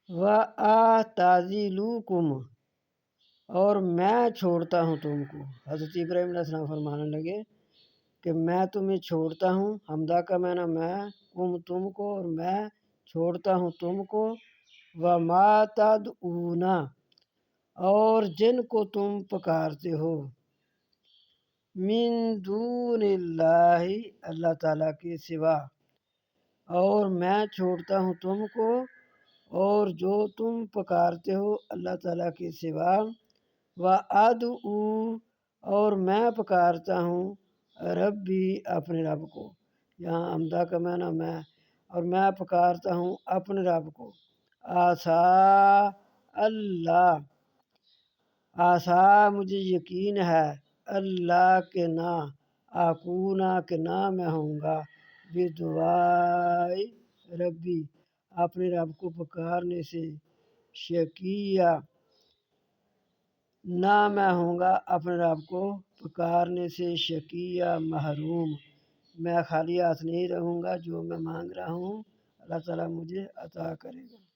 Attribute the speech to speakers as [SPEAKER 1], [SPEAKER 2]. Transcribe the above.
[SPEAKER 1] وَأَعْتَزِلُکُم، اور میں چھوڑتا ہوں تم کو۔ حضرت ابراہیم علیہ السلام فرمانے لگے کہ میں تمہیں چھوڑتا ہوں، حمدہ کا معنی میں، کم تم کو، اور میں چھوڑتا ہوں تم کو، وَمَا تَدْعُونَ، اور جن کو تم پکارتے ہو، مِن دون اللہ، اللہ تعالیٰ کے سوا، اور میں چھوڑتا ہوں تم کو اور جو تم پکارتے ہو اللہ تعالیٰ کے سوا، وَأَدْعُو، اور میں پکارتا ہوں ربی، اپنے رب کو۔ یہاں حمدہ کا معنی میں، اور میں پکارتا ہوں اپنے رب کو۔ آسا اللہ، آسا مجھے یقین ہے، اللہ کے نہ، آکونا کے نہ میں ہوں گا، بدعائی ربی، اپنے رب کو پکارنے سے، شقیہ، نہ میں ہوں گا اپنے رب کو پکارنے سے شقیہ، محروم۔ میں خالی ہاتھ نہیں رہوں گا، جو میں مانگ رہا ہوں اللہ تعالیٰ مجھے عطا کرے گا۔